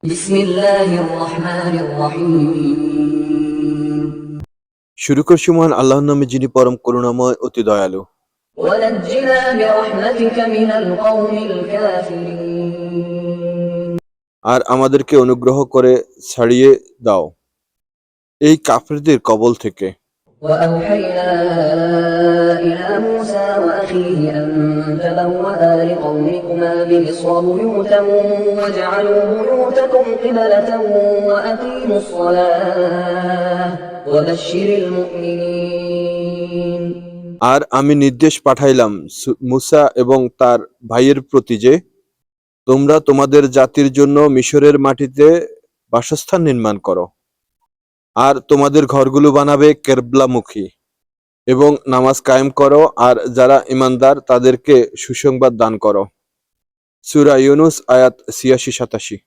بسم الله الرحمن الرحيم শুরু করছি মহান আল্লাহর নামে, যিনি পরম করুণাময় অতি দয়ালু। ونجنا برحمتك من القوم الكافرين আর আমাদেরকে অনুগ্রহ করে ছাড়িয়ে দাও এই কাফিরদের কবল থেকে। وأوحينا إلى موسى وأخيه أن تبوأ لقومكما بمصر بيوتا واجعلوا بيوتكم قبلة وأقيموا الصلاة وبشر المؤمنين আর আমি নির্দেশ পাঠাইলাম মুসা এবং তার ভাইয়ের প্রতি যে, তোমরা তোমাদের জাতির জন্য মিশরের মাটিতে বাসস্থান নির্মাণ করো, আর তোমাদের ঘরগুলো বানাবে কেবলামুখী, এবং নামাজ কায়েম করো, আর যারা ঈমানদার তাদেরকে সুসংবাদ দান করো। সূরা ইউনূস আয়াত ৮৬-৮৭।